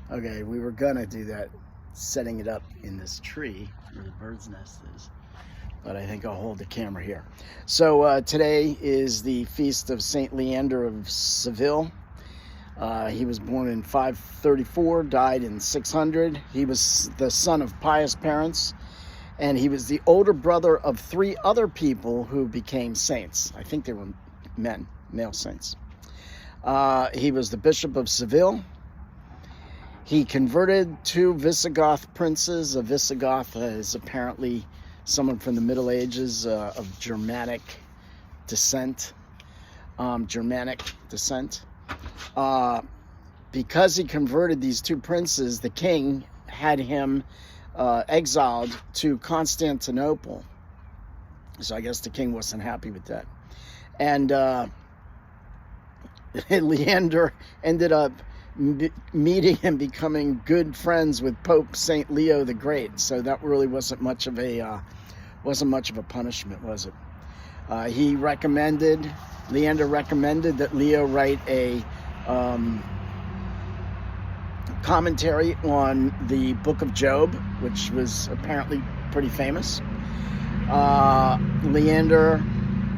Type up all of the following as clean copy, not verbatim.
Okay, we were gonna do that, setting it up in this tree where the bird's nest is, but I think I'll hold the camera here. So today is the feast of Saint Leander of Seville. He was born in 534, died in 600. He was the son of pious parents, and he was the older brother of three other people who became saints. I think they were male saints. He was the Bishop of Seville. He converted two Visigoth princes. A Visigoth is apparently someone from the Middle Ages of Germanic descent. Because he converted these two princes, the king had him exiled to Constantinople. So I guess the king wasn't happy with that. And Leander ended up meeting and becoming good friends with Pope Saint Leo the Great. So that really wasn't much of a punishment, was it? Leander recommended that Leo write a commentary on the Book of Job, which was apparently pretty famous. Leander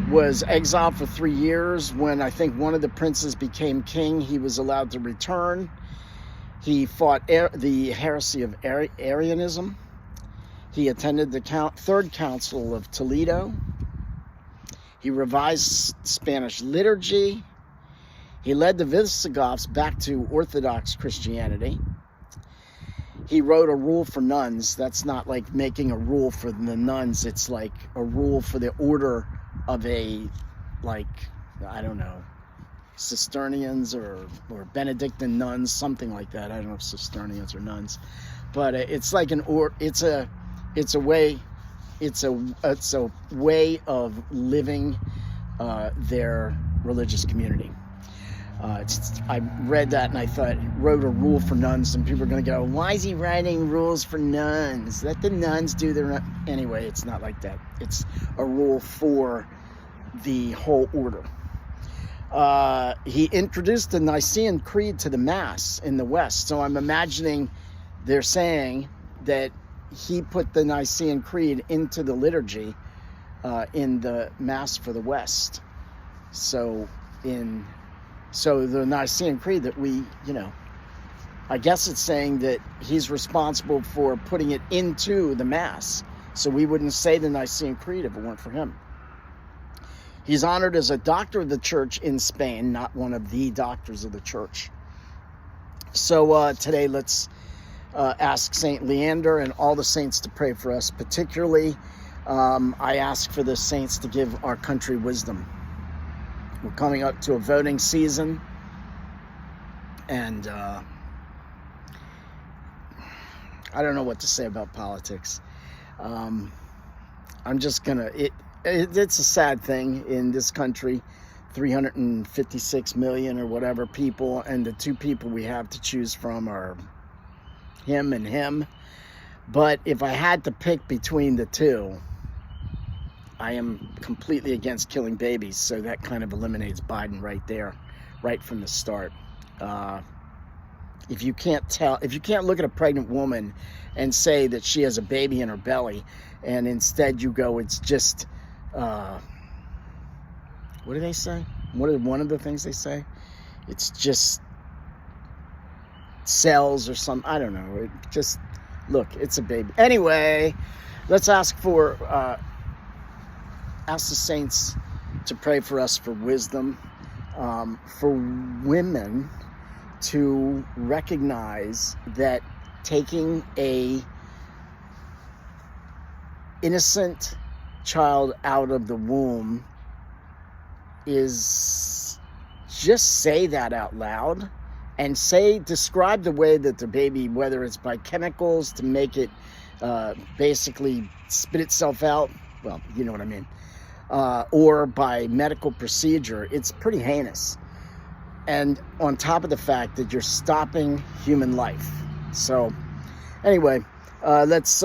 was exiled for 3 years. When I think one of the princes became king, he was allowed to return. He fought the heresy of Arianism. He attended the Third Council of Toledo. He revised Spanish liturgy. He led the Visigoths back to Orthodox Christianity. He wrote a rule for nuns. That's not like making a rule for the nuns. It's like a rule for the order of I don't know, Cistercians or Benedictine nuns, something like that. I don't know if Cistercians or nuns, but it's like it's a way of living their religious community. I read that and I thought, he wrote a rule for nuns, and people are going to go, why is he writing rules for nuns? Let the nuns do their... Anyway, it's not like that. It's a rule for the whole order. He introduced the Nicene Creed to the Mass in the West. So I'm imagining they're saying that he put the Nicene Creed into the liturgy in the Mass for the West. So the Nicene Creed that I guess it's saying that he's responsible for putting it into the Mass. So we wouldn't say the Nicene Creed if it weren't for him. He's honored as a doctor of the church in Spain, not one of the doctors of the church. So today let's ask Saint Leander and all the saints to pray for us. Particularly, I ask for the saints to give our country wisdom. We're coming up to a voting season, and I don't know what to say about politics. I'm just gonna... It's a sad thing in this country, 356 million or whatever people, and the two people we have to choose from are him and him. But if I had to pick between the two, I am completely against killing babies, so that kind of eliminates Biden right there, right from the start. If you can't look at a pregnant woman and say that she has a baby in her belly, and instead you go, it's just, what do they say? One of the things they say? It's just cells or some, I don't know. Look, it's a baby. Anyway, let's ask the saints to pray for us for wisdom, for women to recognize that taking a innocent child out of the womb is, just say that out loud and describe the way that the baby, whether it's by chemicals to make it basically spit itself out, well, you know what I mean, or by medical procedure. It's pretty heinous. And on top of the fact that you're stopping human life. So anyway, let's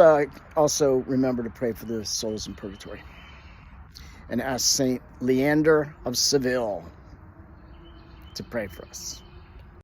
also remember to pray for the souls in purgatory and ask Saint Leander of Seville to pray for us.